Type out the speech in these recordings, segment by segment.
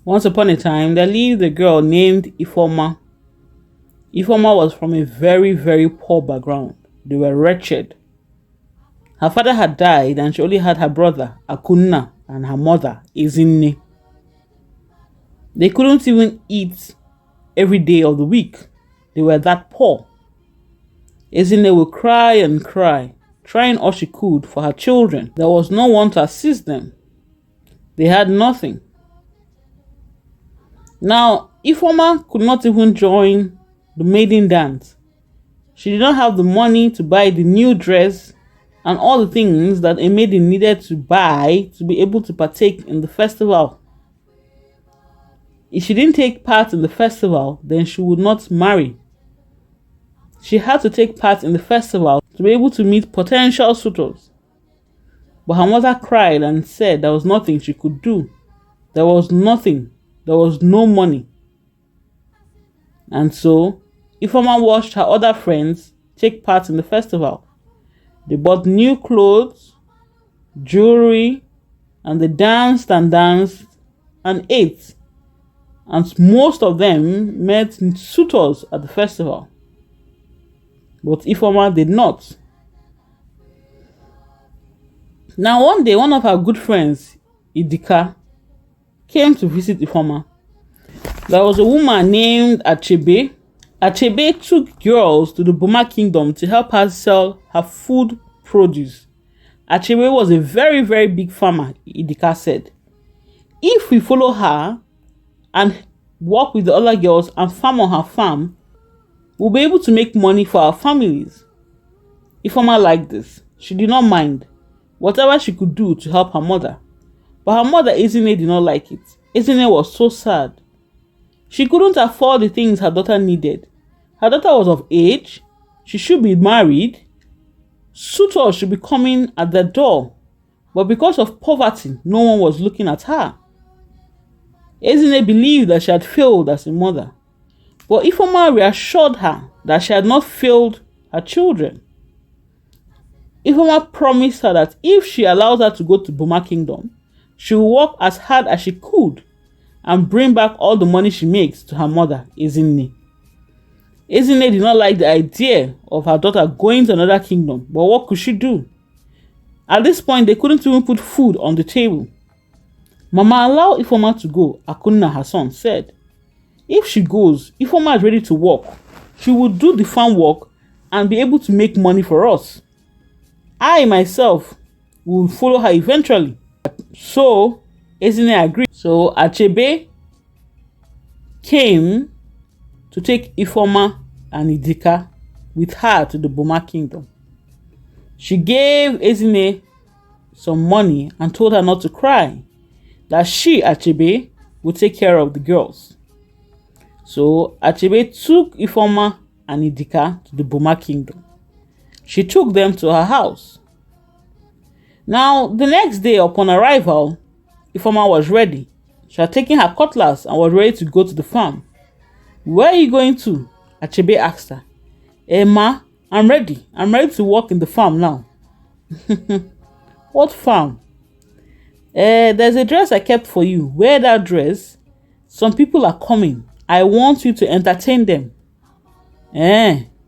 Once upon a time, there lived a girl named Ifeoma. Ifeoma was from a very, very poor background. They were wretched. Her father had died and she only had her brother, Akunna, and her mother, Ezinne. They couldn't even eat every day of the week. They were that poor. Ezinne would cry and cry, trying all she could for her children. There was no one to assist them. They had nothing. Now, Ifeoma could not even join the maiden dance. She did not have the money to buy the new dress and all the things that a maiden needed to buy to be able to partake in the festival. If she didn't take part in the festival, then she would not marry. She had to take part in the festival to be able to meet potential suitors. But her mother cried and said there was nothing she could do. There was nothing. There was no money. And so, Ifeoma watched her other friends take part in the festival. They bought new clothes, jewelry, and they danced and ate. And most of them met suitors at the festival. But Ifeoma did not. Now one day, one of her good friends, Idika, came to visit Ifeoma. There was a woman named Achebe. Achebe took girls to the Buma kingdom to help her sell her food produce. Achebe was a very, very big farmer, Idika said. If we follow her and work with the other girls and farm on her farm, we'll be able to make money for our families. Ifeoma liked this. She did not mind whatever she could do to help her mother. But her mother, Ezinne, did not like it. Ezinne was so sad. She couldn't afford the things her daughter needed. Her daughter was of age. She should be married. Suitors should be coming at the door. But because of poverty, no one was looking at her. Ezinne believed that she had failed as a mother. But Ifeoma reassured her that she had not failed her children. Ifeoma promised her that if she allows her to go to Buma Kingdom, she will work as hard as she could and bring back all the money she makes to her mother, Ezinne. Ezinne did not like the idea of her daughter going to another kingdom, but what could she do? At this point, they couldn't even put food on the table. Mama, allow Ifeoma to go, Akunna, her son, said. If she goes, Ifeoma is ready to work. She will do the farm work and be able to make money for us. I myself will follow her eventually. So, Ezinne agreed. So, Achebe came to take Ifeoma and Idika with her to the Buma kingdom. She gave Ezinne some money and told her not to cry, that she, Achebe, would take care of the girls. So, Achebe took Ifeoma and Idika to the Buma kingdom. She took them to her house. Now, the next day upon arrival, Ifeoma was ready. She had taken her cutlass and was ready to go to the farm. Where are you going to? Achebe asked her. Ma, I'm ready. I'm ready to work in the farm now. What farm? There's a dress I kept for you. Wear that dress. Some people are coming. I want you to entertain them.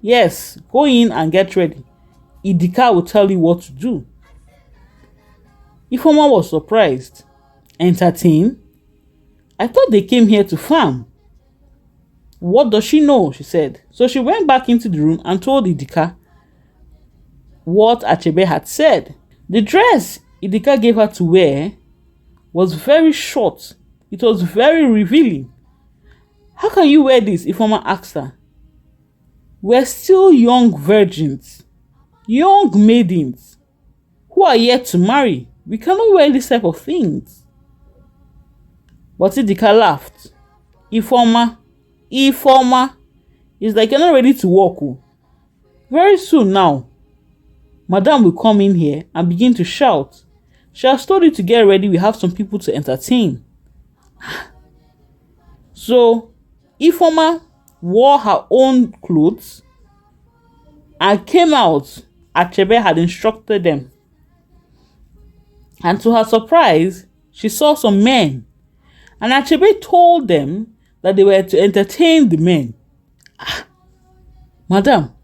Yes, go in and get ready. Idika will tell you what to do. Ifeoma was surprised. Entertain? I thought they came here to farm. What does she know? She said. So she went back into the room and told Idika what Achebe had said. The dress Idika gave her to wear was very short. It was very revealing. How can you wear this? Ifeoma asked her. We're still young virgins, young maidens who are yet to marry. We cannot wear this type of things. But Idika laughed. Ifeoma, it's like you're not ready to walk. Very soon now, Madam will come in here and begin to shout. She has told you to get ready. We have some people to entertain. So Ifeoma wore her own clothes and came out. Achebe had instructed them. And to her surprise, she saw some men. And Achebe told them that they were to entertain the men. Madam,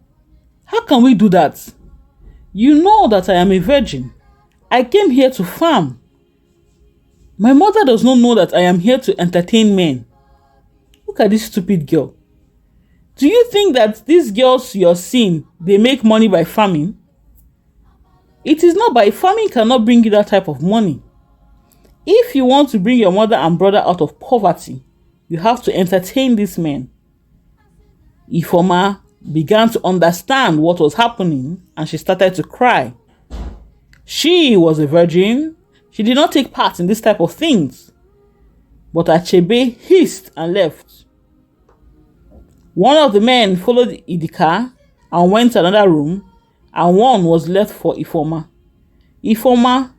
how can we do that? You know that I am a virgin. I came here to farm. My mother does not know that I am here to entertain men. Look at this stupid girl. Do you think that these girls you're seeing, they make money by farming? It is not. By farming cannot bring you that type of money. If you want to bring your mother and brother out of poverty, you have to entertain these men. Ifeoma began to understand what was happening and she started to cry. She was a virgin. She did not take part in this type of things. But Achebe hissed and left. One of the men followed Idika and went to another room, and one was left for Ifeoma. Ifeoma,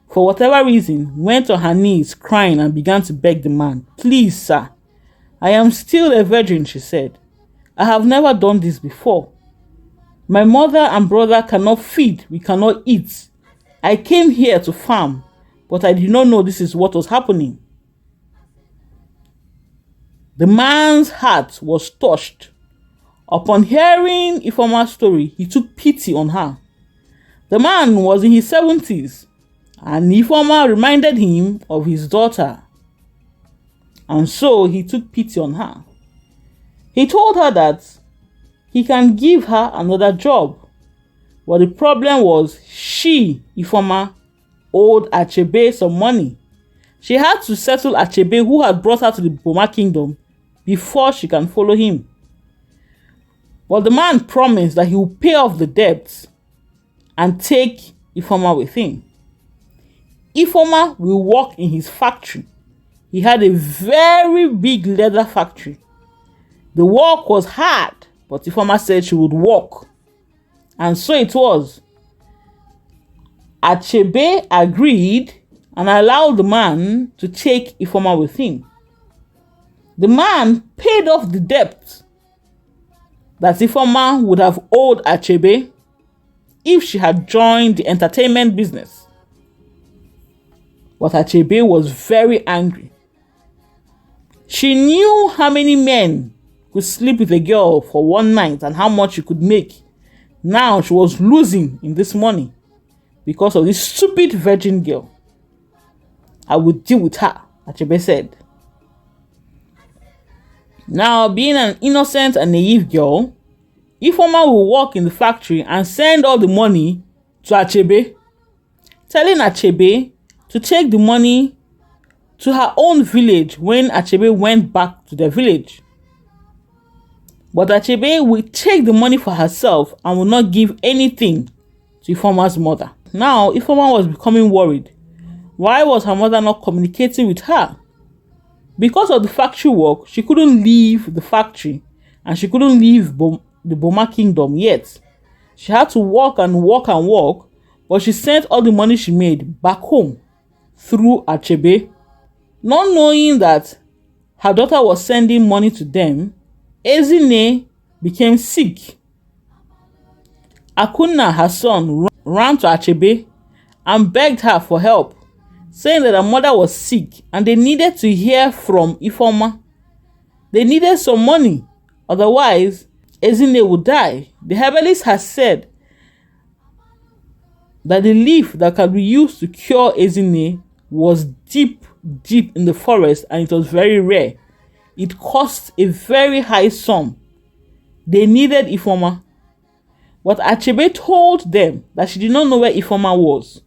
for whatever reason, went on her knees crying and began to beg the man. Please, sir, I am still a virgin, she said. I have never done this before. My mother and brother cannot feed, we cannot eat. I came here to farm, but I did not know this is what was happening. The man's heart was touched. Upon hearing Ifeoma's story, he took pity on her. The man was in his 70s, and Ifeoma reminded him of his daughter. And so he took pity on her. He told her that he can give her another job. But the problem was Ifeoma, owed Achebe some money. She had to settle Achebe, who had brought her to the Buma kingdom, before she can follow him. But the man promised that he will pay off the debts and take Ifeoma with him. Ifeoma will work in his factory. He had a very big leather factory. The work was hard, but Ifeoma said she would work. And so it was. Achebe agreed and allowed the man to take Ifeoma with him. The man paid off the debt that Ifeoma would have owed Achebe if she had joined the entertainment business. But Achebe was very angry. She knew how many men could sleep with a girl for one night and how much she could make. Now she was losing in this money because of this stupid virgin girl. I would deal with her, Achebe said. Now, being an innocent and naive girl, Ifeoma will work in the factory and send all the money to Achebe, telling Achebe to take the money to her own village when Achebe went back to their village. But Achebe will take the money for herself and will not give anything to Ifeoma's mother. Now, Ifeoma was becoming worried. Why was her mother not communicating with her? Because of the factory work, she couldn't leave the factory and she couldn't leave the Buma kingdom yet. She had to work and work and work, but she sent all the money she made back home through Achebe. Not knowing that her daughter was sending money to them, Ezine became sick. Akunna, her son, ran to Achebe and begged her for help, saying that her mother was sick and they needed to hear from Ifeoma. They needed some money, otherwise Ezine would die. The herbalist has said that the leaf that can be used to cure Ezine was deep in the forest and it was very rare. It cost a very high sum. They needed Ifeoma. But Achebe told them that she did not know where Ifeoma was.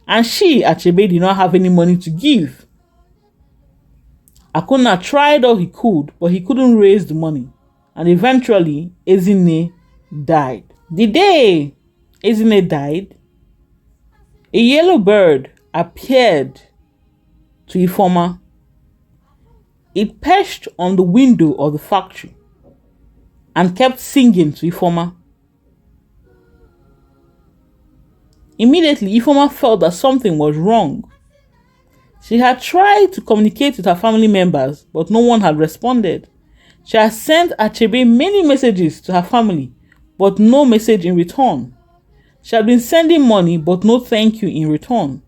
And Achebe, did not have any money to give. Akunna tried all he could, but he couldn't raise the money. And eventually, Ezine died. The day Ezine died, a yellow bird appeared to Ifeoma. It perched on the window of the factory and kept singing to Ifeoma. Immediately, Ifeoma felt that something was wrong. She had tried to communicate with her family members, but no one had responded. She had sent Achebe many messages to her family, but no message in return. She had been sending money, but no thank you in return.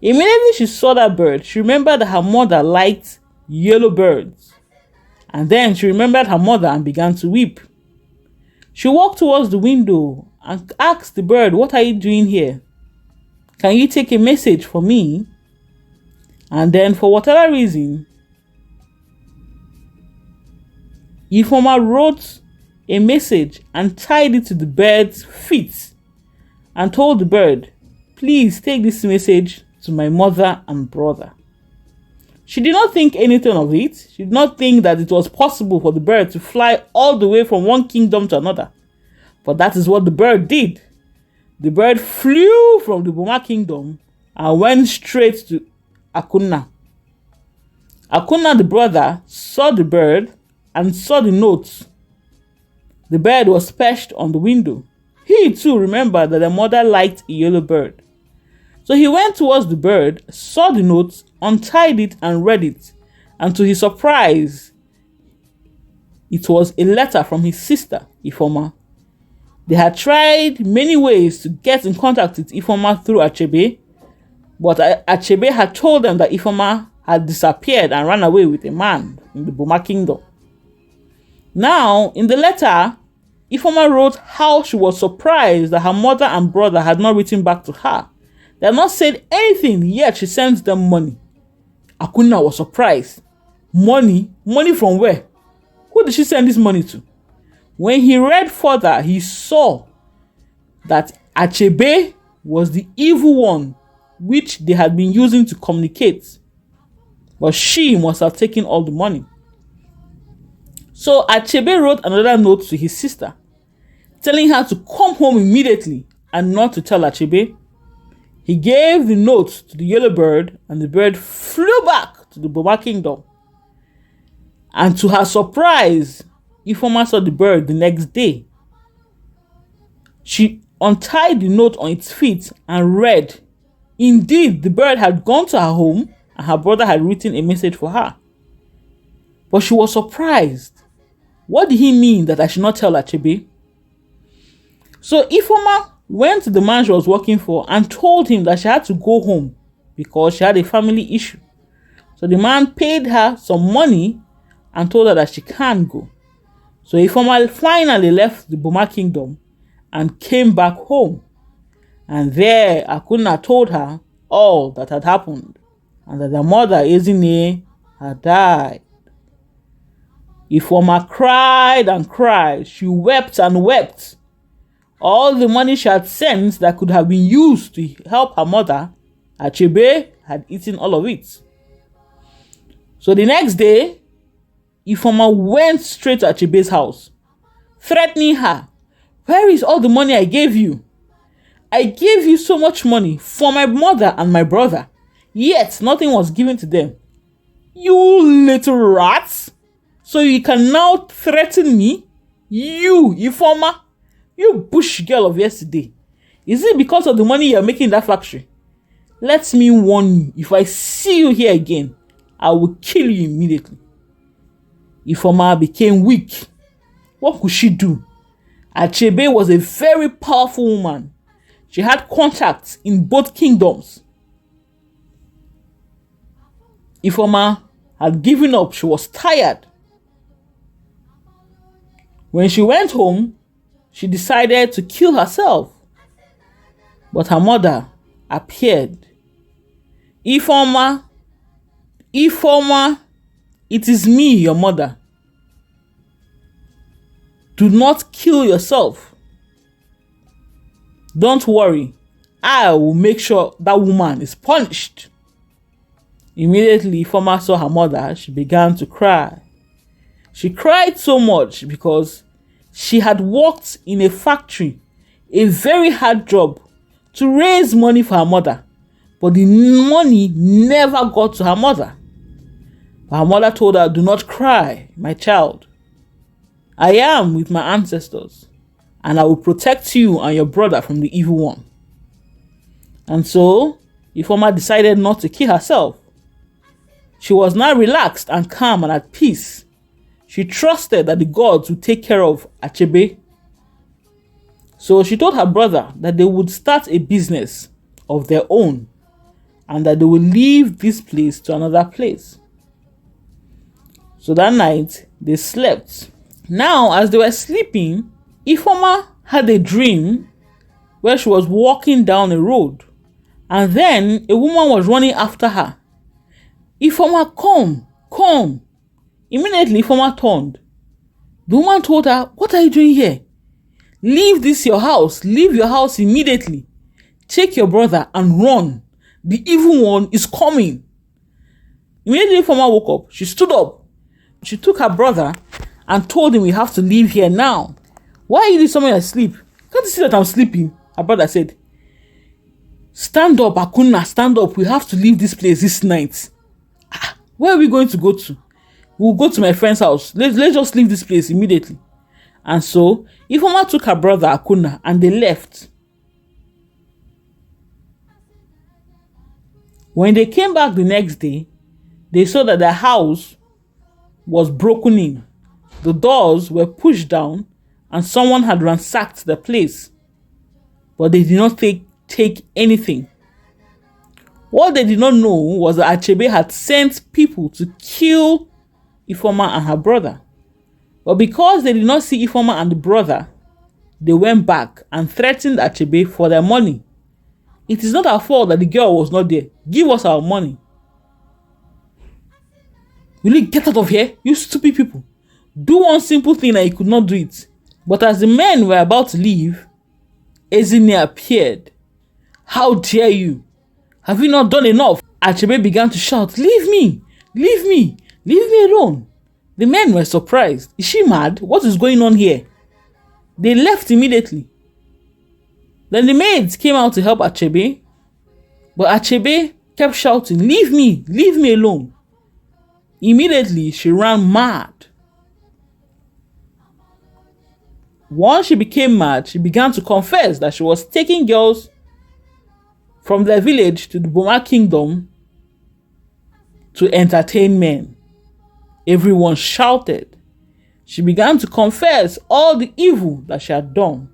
Immediately she saw that bird, she remembered that her mother liked yellow birds. And then she remembered her mother and began to weep. She walked towards the window and asked the bird, "What are you doing here? Can you take a message for me?" And then, for whatever reason, Ifeoma wrote a message and tied it to the bird's feet and told the bird, "Please take this message to my mother and brother." She did not think anything of it. She did not think that it was possible for the bird to fly all the way from one kingdom to another. But that is what the bird did. The bird flew from the Buma kingdom and went straight to Akunna. Akunna, the brother, saw the bird and saw the notes. The bird was perched on the window. He too remembered that the mother liked a yellow bird. So he went towards the bird, saw the notes, untied it and read it. And to his surprise, it was a letter from his sister, Ifeoma. They had tried many ways to get in contact with Ifeoma through Achebe, but Achebe had told them that Ifeoma had disappeared and ran away with a man in the Buma kingdom. Now, in the letter, Ifeoma wrote how she was surprised that her mother and brother had not written back to her. They had not said anything, yet she sent them money. Akunna was surprised. Money? Money from where? Who did she send this money to? When he read further, he saw that Achebe was the evil one which they had been using to communicate. But she must have taken all the money. So Achebe wrote another note to his sister, telling her to come home immediately and not to tell Achebe. He gave the note to the yellow bird, and the bird flew back to the Buma kingdom. And to her surprise, Ifeoma saw the bird the next day. She untied the note on its feet and read. Indeed, the bird had gone to her home and her brother had written a message for her. But she was surprised. What did he mean that I should not tell Achebe? So Ifeoma went to the man she was working for and told him that she had to go home because she had a family issue. So the man paid her some money and told her that she can't go. So Ifeoma finally left the Buma kingdom and came back home. And there Akunna told her all that had happened and that her mother, Ezine, had died. Ifeoma cried and cried. She wept and wept. All the money she had sent that could have been used to help her mother, Achebe had eaten all of it. So the next day, Ifeoma went straight to Achebe's house, threatening her. "Where is all the money I gave you? I gave you so much money for my mother and my brother, yet nothing was given to them. You little rats! So you can now threaten me? You, Ifeoma, you bush girl of yesterday. Is it because of the money you're making in that factory? Let me warn you, if I see you here again, I will kill you immediately." Ifeoma became weak. What could she do? Achebe was a very powerful woman. She had contacts in both kingdoms. Ifeoma had given up. She was tired. When she went home, she decided to kill herself. But her mother appeared. Ifeoma, it is me, your mother. Do not kill yourself. Don't worry. I will make sure that woman is punished. Immediately, Ifeoma saw her mother. She began to cry. She cried so much because she had worked in a factory, a very hard job, to raise money for her mother. But the money never got to her mother. But her mother told her, "Do not cry, my child. I am with my ancestors, and I will protect you and your brother from the evil one." And so, Ifeoma decided not to kill herself. She was now relaxed and calm and at peace. She trusted that the gods would take care of Achebe. So she told her brother that they would start a business of their own and that they would leave this place to another place. So that night, they slept. Now, as they were sleeping, Ifeoma had a dream where she was walking down a road, and then a woman was running after her. Ifeoma, come, come. Immediately, Ifeoma turned. The woman told her, what are you doing here? Leave this your house. Leave your house immediately. Take your brother and run. The evil one is coming. Immediately, Ifeoma woke up. She stood up. She took her brother and told him, we have to leave here now. Why are you somewhere asleep? Can't you see that I'm sleeping? Her brother said, stand up, Akuna, stand up. We have to leave this place this night. Where are we going to go to? We'll go to my friend's house. Let's just leave this place immediately. And so, Ifeoma took her brother Akuna and they left. When they came back the next day, they saw that their house was broken in. The doors were pushed down and someone had ransacked the place. But they did not take anything. What they did not know was that Achebe had sent people to kill Ifeoma and her brother. But because they did not see Ifeoma and the brother, they went back and threatened Achebe for their money. It is not our fault that the girl was not there. Give us our money. Will you get out of here, you stupid people? Do one simple thing and you could not do it. But as the men were about to leave, Ezine appeared. How dare you? Have you not done enough? Achebe began to shout, leave me, leave me, leave me alone. The men were surprised. Is she mad? What is going on here? They left immediately. Then the maids came out to help Achebe, but Achebe kept shouting, leave me alone. Immediately, she ran mad. Once she became mad, she began to confess that she was taking girls from their village to the Buma kingdom to entertain men. Everyone shouted. She began to confess all the evil that she had done.